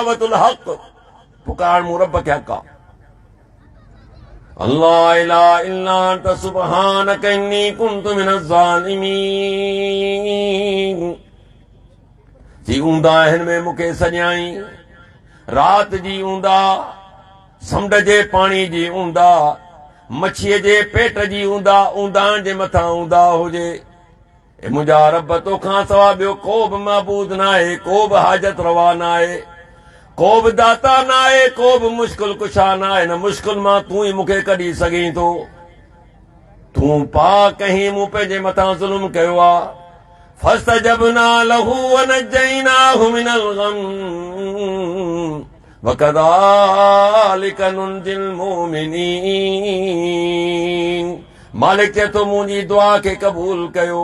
दावतुल हक पुकार मूं रब खे हक़ आहे। अल्लाह इलाहा इल्ला अंत सुब्हानक इन्नी कुन्तु मिनज़ ज़ालिमीन। जी ऊंदा हिन में मूंखे सॼाई, रात जी ऊंदा, समुंड जे पाणी जी ऊंदा, मच्छीअ जे पेट जी ऊंदा, ऊंदाण जे मथां ऊंदा हुजे। ए मुंहिंजा रब तोखां सवा ॿियो को बि महबूद न आहे, को बि हाजत रवा न आहे, को बि दाता न आहे, को बि मुश्किल कुशा न आहे। न मुश्किल मां तूं ई मूंखे कढी सघीं थो। तूं पाक कहीं मूं पंहिंजे मथां ज़ुल्म कयो आहे। फस्तजबना लहू वनज्जयनाहु मिनल गम वकदालिक नुंजिल मोमिनीन। मालिक चए थो मुंहिंजी दुआ खे क़बूल कयो।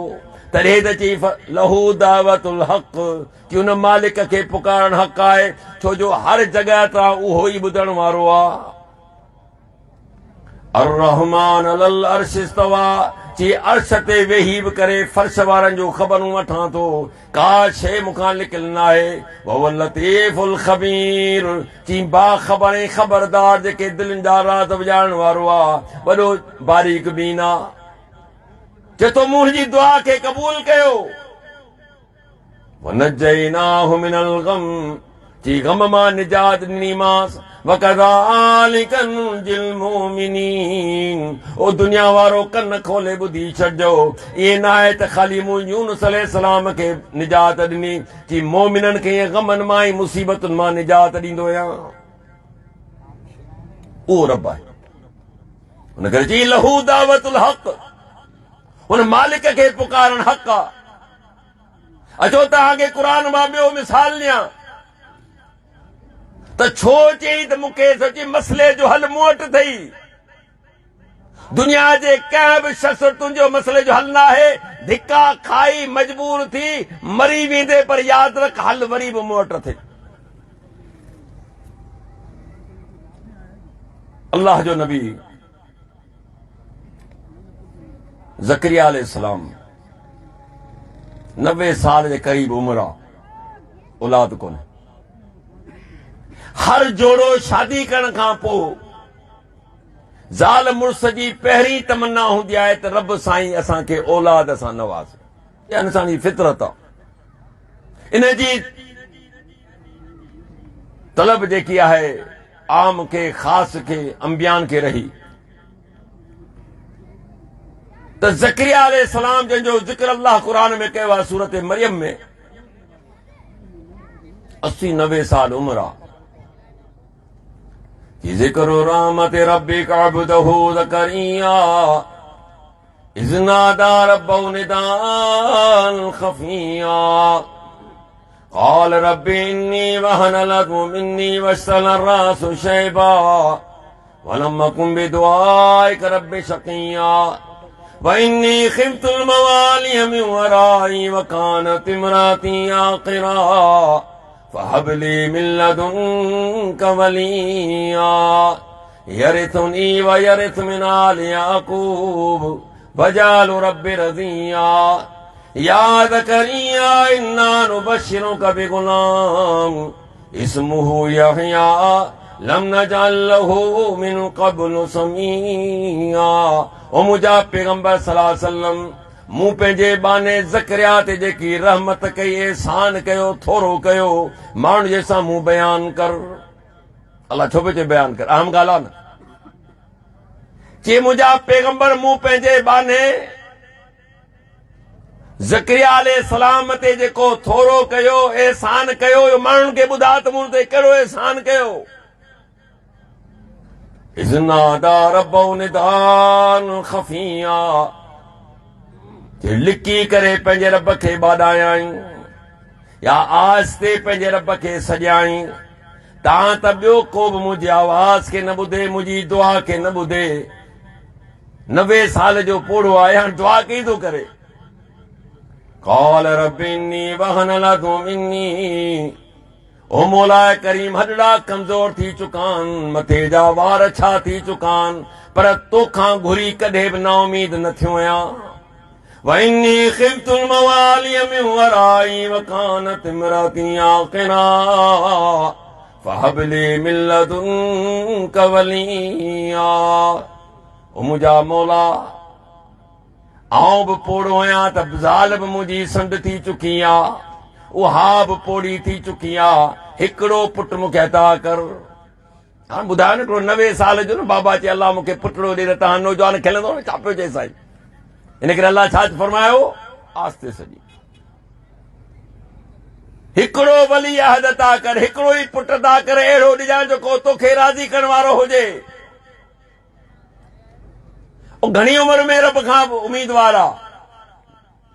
तॾहिं त चई लहू दावतुल हक़ कि उन मालिक खे पुकारण हक़ आहे, छो जो हर जॻह तां उहो ई ॿुधण वारो आहे। अर्रहमान अलल अर्श इस्तवा चई अर्श ते वेही बि करे फर्श वारनि जो ख़बरूं वठां थो। का शइ मूंखां लिकियल न आहे। वहुवल लतीफुल ख़बीर चई बाख़बर ऐं ख़बरदार जेके दिलनि जा राज़ ॼाणण वारो आहे, वॾो बारीक बीन आहे। चए थो मुंहिंजी दुआ खे क़बूल कयो। वनज्जयनाहु मिनल गम चई गम मां निजात ॾिनीमांसि। वकदालिक नुंजिल मोमिनीन। ओ दुनिया वारो कन खोले ॿुधी छॾिजो। इहे न आहे त ख़ाली मूं यूनुस अलैहिस्सलाम खे निजात ॾिनी, चई मोमिननि खे इहे गमनि मां ऐं मुसीबतुनि मां निजात ॾींदो आहियां। उहो रब आहे। हुन करे चई लहू दावतुल हक़, हुन मालिक खे पुकारण हक़ आहे। अचो तव्हांखे क़ुर मां ॿियो मिसाल ॾियां त छो चई त मूंखे सोची मसइले जो हल मूं वटि अथई। दुनिया जे कंहिं बि शख़्स तुंहिंजो मसइले जो हल न आहे। धिका खाई मजबूर थी मरी वेंदे, पर यादि रख हल वरी बि मूं वटि अथई। अल्लाह जो नबी ज़करिया अलैहिस्सलाम 90 साल जे क़रीब उमिरि आहे, औलाद कोन्हे। हर जोड़ो शादी करण खां पोइ ज़ाल मुड़ुस जी पहिरीं तमन्ना हूंदी आहे त रब साईं असांखे औलाद सां नवाज़। इहा इंसानी फितरत आहे। इन जी तलब जेकी आहे आम खे, ख़ास खे, अंबियान खे रही। त ज़करिया अलैहिस्सलाम जंहिंजो ज़िक्र अल्लाह क़ुर में कयो आहे सूरत मरियम में, 80-90 साल उमिरि आहे। ذكر رحمت ربك عبده زكريا إذ نادى ربه نداء خفيا قال رب إني وهن العظم مني واشتعل الرأس شيبا ولم أكن بدعائك رب شقيا وإني خفت الموالي من ورائي وكانت امرأتي عاقرا فهب لي من لدنك وليا يرثني ويرث من آل يعقوب واجعل رب رضيا يا زكريا إنا نبشرك بغلام اسمه يحيى لم نجعل له من قبل سميا। ओ मुंहिंजा पैगंबर सल्लल्लाहु अलैहि वसल्लम, मूं पंहिंजे बाने ज़करिया ते जेकी रहमत कई, एहसान कयो, थोरो कयो, माण्हुनि जे साम्हूं बयान कर। अलाह छो पियो चए बयान कर? अहम ॻाल्हि आहे न। चए मुंहिंजा पैगंबर मूं पंहिंजे बाने ज़करिया अलैहिस्सलाम ते जेको थोरो कयो, एहसान कयो, माण्हुनि खे ॿुधा त मूं ते कहिड़ो एहसान कयो। इज़ नादा रब्बहु निदान ख़फ़िया लिकी करे पंहिंजे रब खे ॿाॾायाई या आस्ते पंहिंजे रब खे सॼाई। तव्हां त ॿियो को बि मुंहिंजी आवाज़ खे न ॿुधे, मुंहिंजी दुआ खे न ॿुधे। 90 साल जो पोड़ो आहे, हाणे दुआ कई थो करे। क़ाल रब्बी इन्नी वहन अलअज़्मु मिन्नी, ओ मौला करीम हॾड़ा कमज़ोर थी चुका आहिनि, मथे जा वार छा थी चुका आहिनि, पर तोखां घुरी कॾहिं बि नाउमीद न थियो आहियां। वइन्नी ख़िफ्तुल मवालिय मिन वराई वकानत इम्राती आक़िरा फहबली मिल्लतुन कवलिया। ओ मुंहिंजा मौला आऊं बि पोड़ो आहियां त ज़ाल बि मुंहिंजी संड थी चुकी आहे, उहा बि पोड़ी थी चुकी आहे, हिकिड़ो पुटु मूंखे अता कर। हाणे ॿुधायो न हिकिड़ो 90 साल जो न बाबा चए अलाह मूंखे पुटड़ो ॾे त तव्हां नौजवान खेलंदो न, छा पियो चए साईं। इन करे अलाह छा फरमायो, आस्ते सॼी हिकिड़ो वली अहद अता कर, हिकिड़ो ई पुटु अता कर, अहिड़ो ॾिजां जेको तोखे राज़ी करण वारो हुजे। घणी उमिरि में रब खां उम्मीदवार आहे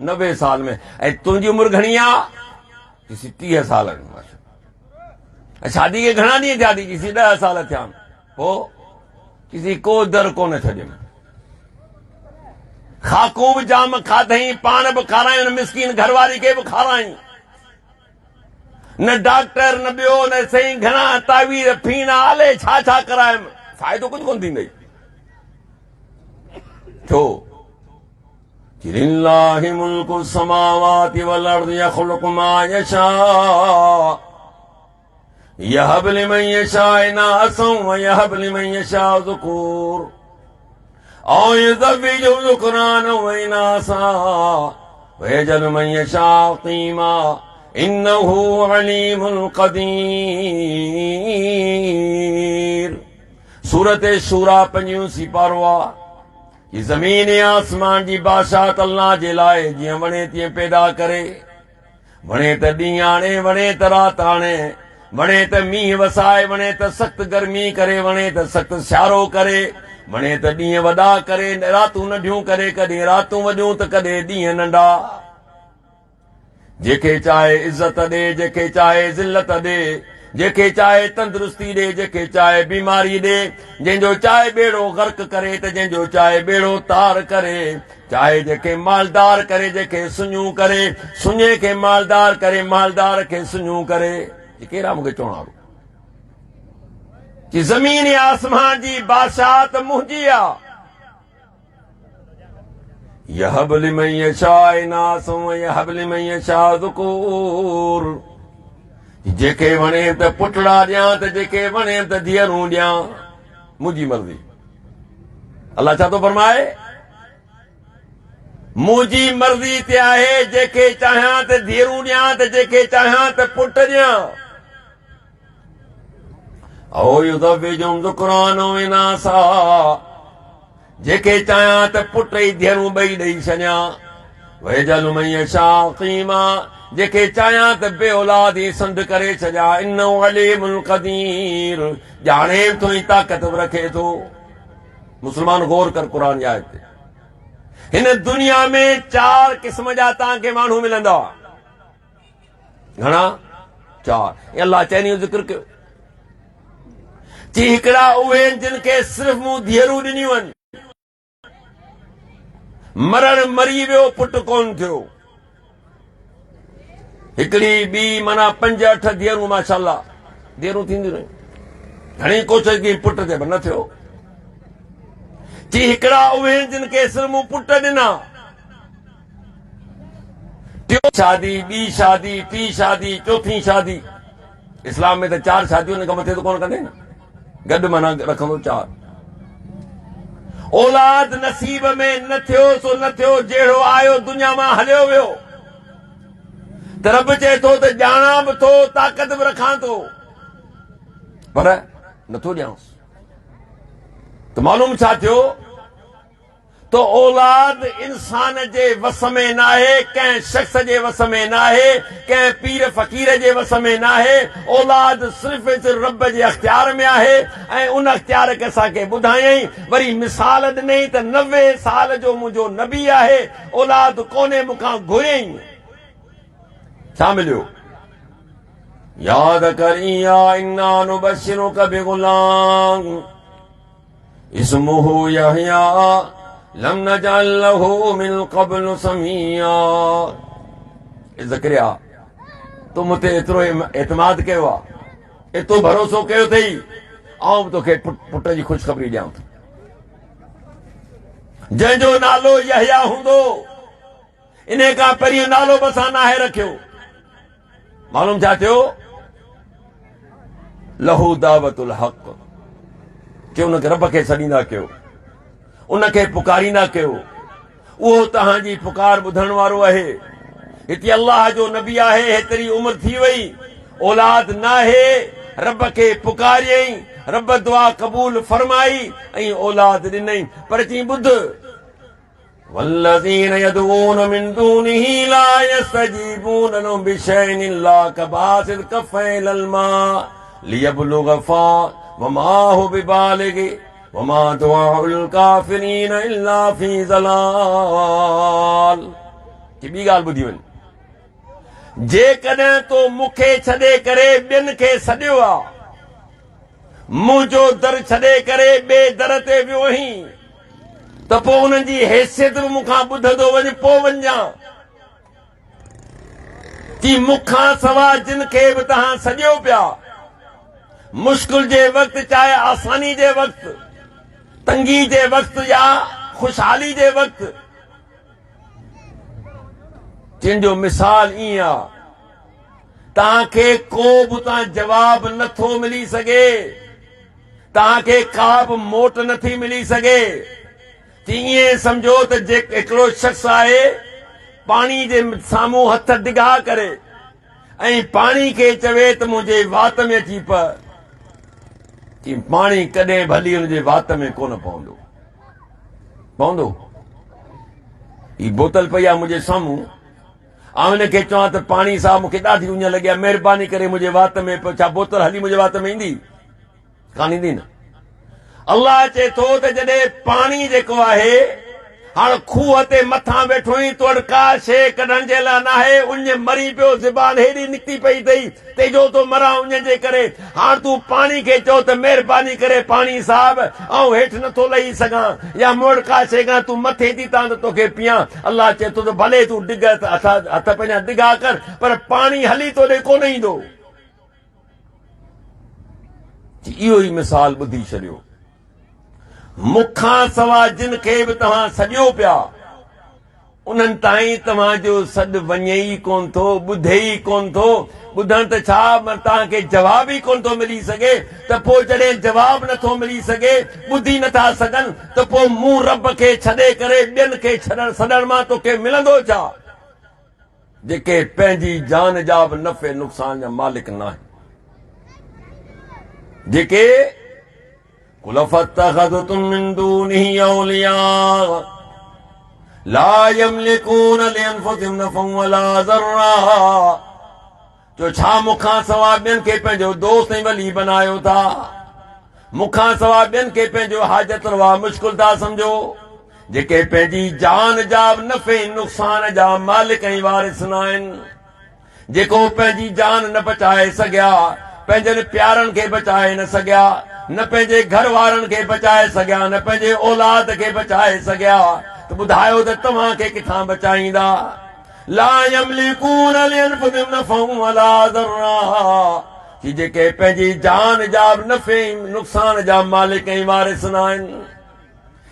90 साल में, ऐं तुंहिंजी उमिरि घणी आहे 30 साल में। शादी खे घणा ॾींहं थिया थी, 10 साल थिया आहिनि, पोइ किसी को दर कोन छॾियमि। खाकूं बि जाम खाधई, पाण बि खारायूं, मिसकीन घरवारी खे बि खाराई, न डॉक्टर न ॿियो न सही घणा तावीर फीणा हले छा छा करायमि, फ़ाइदो कुझु कोन थींदई। छो लिल्लाहि मुल्कु समावाति वल अर्दि यख़्लुक़ु मा यशा यहब लिमन यशाअ इनासन व यहब लिमन यशाअ ज़ुकूर औ युज़व्विजुहुम ज़ुकराना व इनासा व यजअलु मन यशाअ क़ीमा इन्नहु अलीमुल क़दीर। सूरत शूरा 5 सिपारो आहे। ये ज़मीन आसमान जी बादशाहत अल्लाह जे लाइ जीअं वणे तीअं पैदा करे, वणे त ॾींहुं आणे, वणे त राति आणे, वणे त मींहुं वसाए, वणे त सख़्त गर्मी करे, वणे त सख़्त सियारो करे, वणे त ॾींहुं वॾा करे रातूं नंढियूं करे, कॾहिं रातूं वॾियूं त कॾहिं ॾींहं नंढा। जेके चाहे इज़त ॾे, जेके चाहे ज़िल्लत ॾे, जेके चाहे तंदुरुस्ती ॾे, जेके चाहे बीमारी ॾे, जंहिंजो चाहे ॿेड़ो गर्क करे त जंहिंजो चाहे ॿेड़ो तार करे, चाहे जेके मालदार करे, जेके सुञूं करे, सुञे खे मालदार करे, मालदार खे सुञूं करे। ये केरु मूंखे चवण वारो कि ज़मीन आसमान जी बादशाहत मुंहिंजी आहे। यहब लिमन यशाअ इनासन व यहब लिमन यशाअ ज़ुकूर। जेके वणे त पुटड़ा ॾियां त जेके वणे त धीअरूं ॾियां, मुंहिंजी मर्ज़ी। अल्लाह छा थो फरमाए, मुंहिंजी मर्ज़ी ते आहे, जेके चाहियां त धीअरूं ॾियां त जेके चाहियां त पुट ॾियां। औ युज़व्विजुहुम ज़ुकराना व इनासा, जेके चाहियां त पुट ऐं धीअरूं ॿई ॾेई छॾियां। व यजअलु मन यशाअ क़ीमा, जेके चाहियां त बे औलाद ई संड करे छॾियां। इन्नहु अलीमुल क़दीर, ॼाणे थो ऐं ताक़त बि रखे थो। मुस्लमान गौर कर क़ुरान जी आयत ते। हिन दुनिया में 4 क़िस्म जा तव्हांखे माण्हू मिलंदा। घणा? 4। अल्लाह चइनी जो ज़िक्र कयो चई हिकिड़ा उहे जिन खे सिर्फ़ मूं धीअरूं ॾिनियूं आहिनि, मरण मरी वियो, पुट कोन थियो। हिकिड़ी ॿी माना 5-8 धीअरूं माशाअल्लाह धीअरूं थींदियूं रहियूं, घणी कोशिशि कई पुट ते न थियो। चई हिकिड़ा उहे जिन खे सिर्फ़ मूं पुट ॾिना, टियों शादी, ॿी शादी, टी शादी, चौथी शादी। इस्लाम में त 4 शादियूं हिन खां मथे त कोन कंदे न, गॾु माना रखंदो 4। औलाद नसीब में न थियो सो न थियो, जहिड़ो आयो दुनिया मां हलियो वियो। त रब चए थो त ॼाणा बि थो, ताक़त बि रखां थो, पर नथो ॼाणसि। त मालूम छा थियो, तो औलाद इंसान जे वस में न आहे, कंहिं शख़्स जे वस में न आहे, कंहिं पीर फ़कीर जे वस में न आहे। औलाद सिर्फ़ रब जे अख़्तियार में आहे, ऐं उन अख़्तियार खे असांखे ॿुधायई। वरी मिसाल ॾिनई त 90 साल जो मुंहिंजो नबी आहे, औलाद कोन्हे, मूंखां घुरियईं। छा मिलियो? याद करिया इन्ना नुबश्शिरुका बिग़ुलाम इस्मुहु यहया लम नजअल लहू मिन क़ब्ल समिया। ज़करिया तो मूं ते एतिरो एतमाद कयो आहे, एतिरो भरोसो कयो अथई, आउं तोखे पुट जी ख़ुशख़बरी ॾियां थो। जंहिंजो नालो यहया हूंदो, इन खां पहिरीं नालो बि असां नाहे रखियो। मालूम छा थियो? लहू दावतुल हक़, कि उनखे रब खे छॾींदा कयो, उनखे पुकारींदा कयो, उहो तव्हांजी पुकार ॿुधण वारो आहे। हिते अल्लाह जो नबी आहे, हेतिरी उमिरि थी वई, औलाद न आहे, रब खे पुकारियई, रब दुआ क़बूल फरमाई ऐं औलाद ॾिनई। पर चई ॿुध, वल्लज़ीन यदऊन मिन दूनिही ला यस्तजीबून लहुम बिशैइन इल्ला कबासित कफ़ैहि इलल माء लियबलुग फ़ा वमा हु बिबालिग़ि वमा दुआउल काफ़िरीन इल्ला फ़ी ज़लाल। की ॿी ॻाल्हि ॿुधी वञ, जेकॾहिं तो मूंखे छॾे करे ॿियनि खे सॾियो आहे, मुंहिंजो दर छॾे करे ॿिए दर ते वियो आहीं, त पोइ उन्हनि जी हैसियत बि मूंखां ॿुधंदो वञ, पोइ वञां कि मूंखां सवाइ जिन खे बि तव्हां सॼियो पिया, मुश्किल जे वक़्तु, चाहे आसानी जे वक़्तु, तंगी जे वक़्तु या ख़ुशहाली जे वक़्तु, जिन जो मिसाल ईअं आहे, तव्हांखे को बि उतां जवाब नथो मिली सघे, तव्हांखे का बि मोट नथी मिली सघे। ईअं सम्झो त हिकिड़ो शख़्स आहे, पाणी जे साम्हूं हथ डिघा करे ऐं पाणी खे चवे त मुंहिंजे वात में अची प, कि पाणी कॾहिं भली हुनजे वात में कोन पवंदो। पवंदो? ही बोतल पई आहे मुंहिंजे साम्हूं, ऐं हुनखे चवां त पाणी सां मूंखे ॾाढी उञ लॻी आहे, महिरबानी करे मुंहिंजे वात में, छा बोतल हली मुंहिंजे वात में ईंदी? कान ईंदी न। अल्लाह चए थो त जॾहिं पाणी जेको आहे, हाणे खूह ते मथां वेठो ई, तोड़ का शइ कढण जे लाइ न आहे, उञ मरी पियो, ज़बान हेॾी निकिती पई अथई, तेजो तो मरां उञ जे करे। हाणे तूं पाणी खे चओ त महिरबानी करे पाणी साहिब, ऐं हेठि नथो लही सघां, या मोड़ का शइ खां तूं मथे थी तां त तोखे पियां। अल्लाह चए थो त भले तूं डिघ हथ पंहिंजा डिघा कर, पर पाणी हली तोॾे कोन ईंदो। इहो ई मिसाल ॿुधी छॾियो, मूंखां सवाइ जिन खे बि तव्हां सॼियो पिया, उन्हनि ताईं तव्हांजो सॾु वञे ई कोन थो, ॿुधे ई कोन थो। ॿुधण त छा, तव्हांखे जवाब ई कोन थो मिली सघे। त पोइ जॾहिं जवाब नथो मिली सघे, ॿुधी नथा सघनि, त पोइ मूं रब खे छॾे करे ॿियनि खे सॾण मां तोखे मिलंदो छा, जेके पंहिंजी जान जा बि नफ़े नुक़सान जा मालिक न आहिनि, जेके कुल फत्तख़ज़्तुम मिन दूनिही औलिया ला यमलिकून लिअनफुसिहिम नफ़अन वला ज़र्रा। जो छा मूंखां सवाइ ॿियनि खे पंहिंजो दोस्त ऐं वली बनायो था, मूंखां सवाइ ॿियनि खे पंहिंजो हाजत रवा मुश्किल था सम्झो, जेके पंहिंजी जान जा बि नफ़े नुक़सान जा मालिक ऐं वारिस न आहिनि, जेको पंहिंजी जान न बचाए सघिया, पंहिंजनि प्यारनि खे बचाए न सघिया, न पंहिंजे घर वारनि खे बचाए सघिया, न पंहिंजे औलाद खे बचाए सघिया, त ॿुधायो त तव्हांखे किथां बचाईंदा। ला यमलिकून लिअनफुसिहिम नफ़अन वला ज़र्रा, कि जेके पंहिंजी जान जा बि नफ़े नुक़सान जा मालिक ऐं वारिस न आहिनि,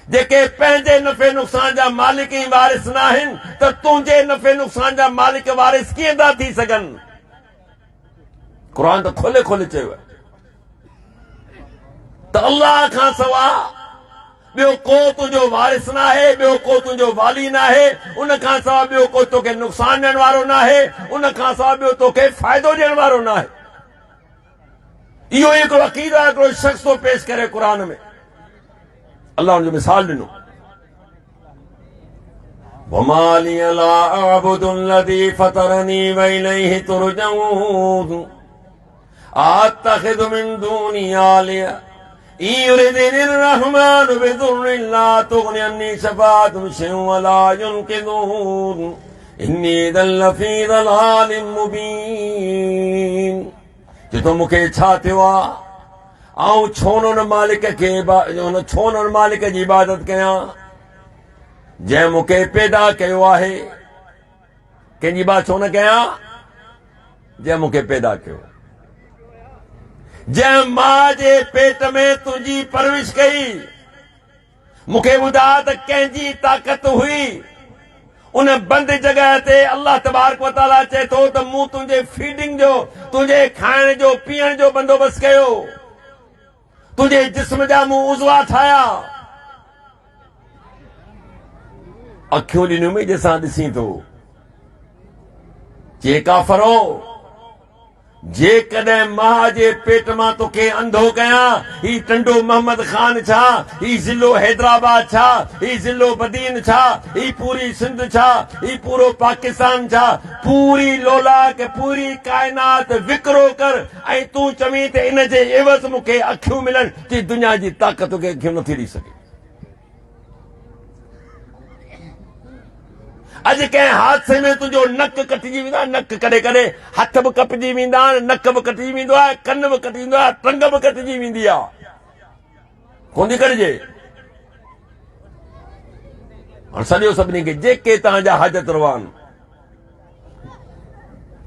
जेके पंहिंजे नफ़े नुक़सान जा मालिक ऐं वारिस न आहिनि, त तुंहिंजे नफ़े नुक़सान जा मालिक वारिस कीअं था थी सघनि? क़ुर त खोले खोले चयो त अल्लाह खां सवाइ ॿियो को तुंहिंजो वारिस न आहे, ॿियो को तुंहिंजो वाली न आहे, उन खां सवाइ ॿियो को तोखे नुक़सान ॾियण वारो न आहे, उन खां सवाइ ॿियो तोखे फ़ाइदो ॾियण वारो न आहे। इहो हिकिड़ो अक़ीदो आहे, हिकिड़ो शख़्स थो पेश करे क़ुर में। अल्लाह हुनजो मिसाल ॾिनो, वमा लिय ला अअबुदुल्लज़ी फ़तरनी व इलैहि तुरजऊन अत्तख़िज़ु मिन दूनिही आलिया इन युरिदिनिर रहमानु बिदुर्रिन ला तुग़नि अन्नी शफ़ाअतुहुम शैअन वला युनक़िज़ून इन्नी इज़न लफ़ी ज़लालिन मुबीन। जो मूंखे छा थियो आहे, ऐं छो न हुन मालिक खे, छो न हुन मालिक जी इबादत कयां जंहिं मूंखे पैदा कयो आहे। कंहिंजी बात छो न कयां? जंहिं मूंखे पैदा कयो, जंहिं मां जे पेट में तुंहिंजी परवरिश कई। मूंखे ॿुधा त कंहिंजी ताक़त हुई, उन बंद जगह ते अल्लाह तबारक व तआला चए थो त मूं तुंहिंजे फीडिंग जो, तुंहिंजे खाइण जो, पीअण जो बंदोबस्त कयो, तुंहिंजे जिस्म जा मूं उज़वा ठाहिया। अखियूं ॾिनियूं में जंहिंसां ॾिसी थो। जे काफ़रो, जेकॾहिं मां जे पेट मां तोखे अंधो कयां, ही टंडो मोहम्मद खान छा, ही ज़िलो हैदराबाद छा, ही ज़िलो बदीन छा, ही पूरी सिंध छा, ही पूरो पाकिस्तान छा, पूरी लोलाक, पूरी कायनात विकिरो कर ऐं तूं चवीं त इन जे एवज़ मूंखे अखियूं मिलनि, जी दुनिया जी ताक़त तोखे अखियूं नथी ॾेई सघे। अॼु कंहिं हादसे में तुंहिंजो नक कटिजी वेंदो आहे, नक कॾहिं कॾहिं हथ बि कपिजी वेंदा आहिनि, नक बि कटिजी वेंदो आहे, कन बि कटिजी वेंदो आहे, टंग बि कटिजी वेंदी आहे, कोन थी कटिजे। हाणे सॼो सभिनी खे जेके तव्हांजा हाजत रवान,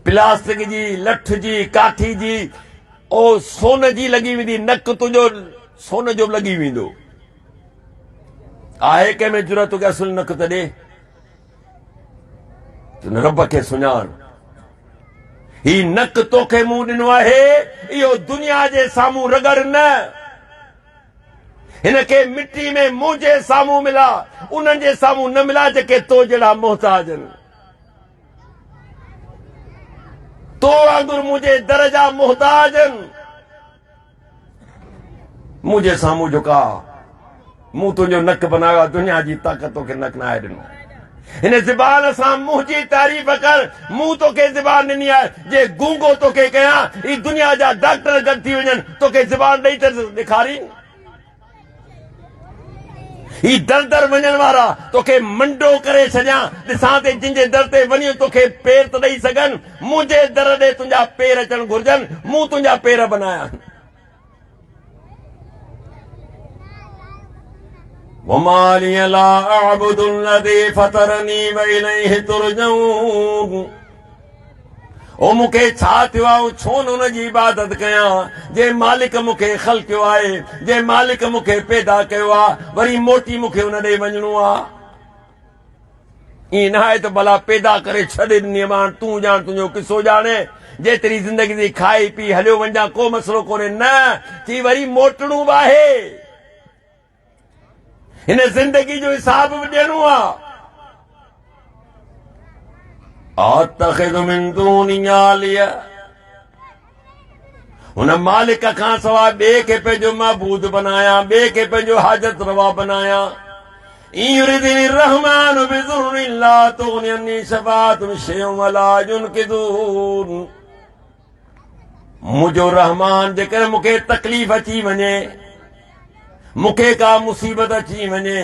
प्लास्टिक जी, लठ जी, काठी जी, ओ सोन जी लॻी वेंदी, नक तुंहिंजो सोन जो बि लॻी वेंदो आहे। कंहिंमें ज़रूरत तोखे असुल नक त ॾे, तुंहिंजे रब खे सुञाण। ही नक तोखे मूं ॾिनो आहे, इहो दुनिया जे साम्हूं रगड़ न, हिन खे मिटी में मुंहिंजे साम्हूं मिला, उन्हनि जे साम्हूं न मिला जेके तो जहिड़ा मोहताज आहिनि। तो वांगुरु मुंहिंजे दर जा मोहताज आहिनि, मुंहिंजे साम्हूं झुका। मूं तुंहिंजो नक बनायो आहे, दुनिया जी ताक़त तोखे नक न आहे ॾिनो। हिन ज़बान सां मुंहिंजी तारीफ़ कर, मूं तोखे ज़बान ॾिनी आहे। जे गूंगो तोखे कयां, ही दुनिया जा डॉक्टर गॾु थी वञनि, तोखे ज़बान ॾेई त ॾेखारी। ही दर दर वञण वारा तोखे मंडो करे छॾियां, ॾिसां ते जिंहिंजे दर ते वञी तोखे पेर त ॾेई सघनि। मुंहिंजे दर ॾे तुंहिंजा पेर अचणु घुरजनि, मूं तुंहिंजा पेर बनाया। वमा लिय ला अअबुदुल लज़ी फतरनी व इलैहि तुरजऊन। ओ मूंखे छा थियो आहे, छो न हुन जी इबादत कयां जे मालिक मूंखे ख़ल्क़ियो आहे, जे मालिक मूंखे पैदा कयो आहे, वरी मोटी मूंखे हुन ॾे वञणो आहे। ईअं न आहे त भला पैदा करे छॾे ॾिनी मां, तूं ॼाण, तुंहिंजो किसो ॼाणे, जेतिरी ज़िंदगी जी खाई पी हलियो वञा, को मसलो कोन्हे। न, चई वरी मोटणो बि आहे, हिन ज़िंदगी जो हिसाब बि ॾियणो आहे। अतख़िज़ु मिन दूनि आलिया, हुन मालिक खां सवाइ ॿिए खे पंहिंजो महबूद बनाया, ॿिए खे पंहिंजो हाजत रवा बनाया। इन युरिदिनि रहमान बिज़ुर्रिन ला तुग़नि अन्नी शफ़ाअतुहुम शैअन वला युनक़िज़ून। मुंहिंजो रहमान जेकर मूंखे तकलीफ़ अची वञे, मूंखे का मुसीबत अची वञे,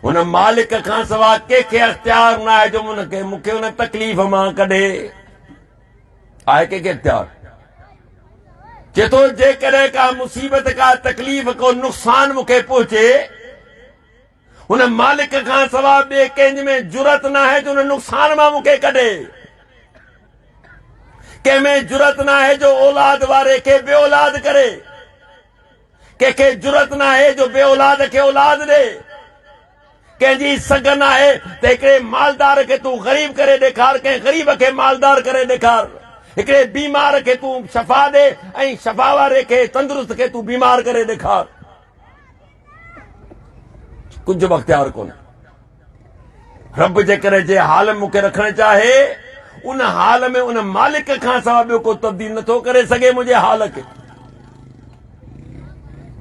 हुन मालिक खां सवाइ कंहिंखे अख़्तियार न आहे जो मूंखे हुन तकलीफ़ मां कढे। आहे कंहिंखे अख़्तियार? चए थो जेकॾहिं का मुसीबत, का तकलीफ़, को नुक़सान मूंखे पहुचे, हुन मालिक खां सवाइ ॿिए कंहिंजे में जुरत न आहे जो हुन नुक़सान मां मूंखे कढे। कंहिंमें जुरत न आहे जो औलाद वारे खे बे औलाद करे, कंहिंखे जुरत न आहे जो बे औलाद खे औलाद ॾे, कंहिंजी सघ न आहे त हिकिड़े मालदार खे तूं ग़रीब करे ॾेखार, कंहिं ग़रीब खे मालदार करे ॾेखार, हिकिड़े बीमार खे तूं शफ़ा ॾे ऐं शफ़ा वारे खे, तंदुरुस्त खे तूं बीमार करे ॾेखार। कुझु बि अख़्तियार कोन्हे। रब जेकर जे हाल मूंखे रखणु चाहे, उन हाल में उन मालिक खां सवाइ ॿियो को तब्दील नथो करे सघे मुंहिंजे हाल खे।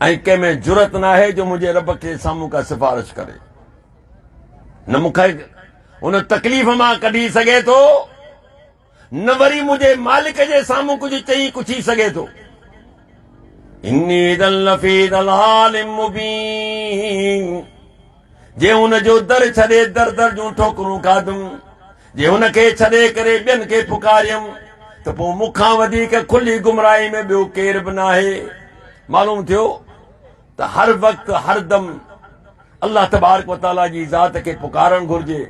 ऐं कंहिंमें जुरत न आहे जो मुंहिंजे रब खे साम्हूं का सिफारिश करे, न मूंखे उन तकलीफ़ मां कढी सघे थो, न वरी मुंहिंजे मालिक जे साम्हूं कुझु चई कुछी सघे थो। इन्नी इज़न लफ़ी दलालिम मुबीन। जे हुन जो दर छॾे दर दर जूं ठोकरूं खाधुमि, जे हुन खे छॾे करे ॿियनि खे पुकारियमि, त पोइ मूंखां वधीक खुली गुमराही में ॿियो केर बि न आहे। मालूम थियो त हर वक़्तु हर दम अल्लाह तबारक व तआला जी ज़ात खे पुकारणु घुर्जे,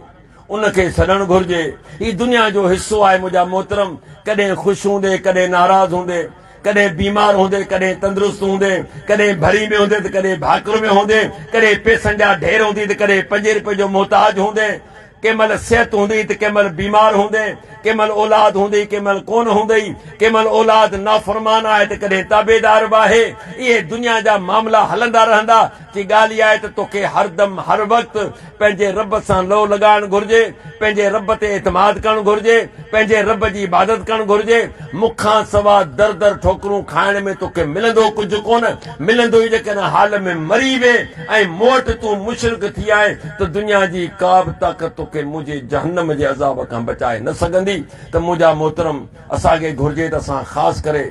उनखे सॾणु घुर्जे। ही दुनिया जो हिस्सो आहे मुंहिंजा मोहतरम। कॾहिं ख़ुशि हूंदे, कॾहिं नाराज़ हूंदे, कॾहिं बीमार हूंदे, कॾहिं तंदुरुस्त हूंदे, कॾहिं भरी में हूंदे त कॾहिं भाकुर में हूंदे, कॾहिं पैसनि जा ढेर हूंदी त कॾहिं 5 रुपए जो मोहताज हूंदे। कंहिं सेहत हूंदी त कंहिं बीमार हूंदे, कंहिं औलाद हूंदी, कंहिं कोन हूंदी, कंहिं औलाद नाफ़रमान आहे त कॾहिं ताबेदार बि आहे। इहे दुनिया जा मामला हलंदा रहंदा। की ॻाल्हि इहा आहे त तोखे हरदम हर वक़्तु पंहिंजे रब सां लो लॻाइणु घुरिजे, पंहिंजे रब ते एतमाद करणु घुरिजे, पंहिंजे रब जी इबादत करणु घुरिजे। मूंखां सवा दर दर ठोकरूं खाइण में तोखे मिलंदो कुझु कोन, मिलंदो ई जेकॾहिं हाल में मरी वे ऐं मोट तूं मुशरिक थी आहे त दुनिया जी का बि ताक़त तोखे मुंहिंजे जहन्नम जे अज़ाब खां बचाए न सघंदी। त मुंहिंजा मोहतरम, असांखे घुरिजे त असां ख़ासि करे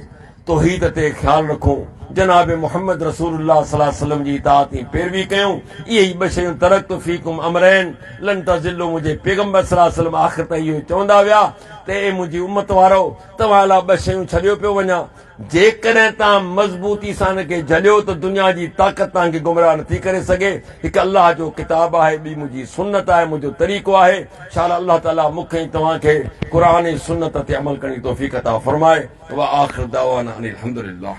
तौहीद ते ख़्यालु रखूं, जनाब मोहम्मद रसूलुल्लाह सल्लल्लाहु अलैहि वसल्लम जी इताअत जी पैरवी कयूं। इहे ई ॿ शयूं, तरक़्तु फ़ीकुम अमरैन लन तज़िल्लू, मुंहिंजे पैगम्बर सल्लल्लाहु अलैहि वसल्लम आख़िर ताईं इहो चवंदा विया त ए मुंहिंजी उम्मत वारो, तव्हां लाइ ॿ शयूं छॾियो पियो वञा। जेकॾहिं तव्हां मज़बूती सां हिनखे झलियो त दुनिया जी ताक़त तव्हांखे गुमराह नथी करे सघे। हिकु अलाह जो किताब आहे, ॿी मुंहिंजी सुन्नत आहे, मुंहिंजो तरीक़ो आहे। शाला अलाह ताला मूंखे ऐं तव्हांखे क़ुर ऐं सुन्नत ते अमल करण जी तौफ़ीक़ अता फ़रमाए। व आख़िर दावाना अनिल हम्दुलिल्लाह।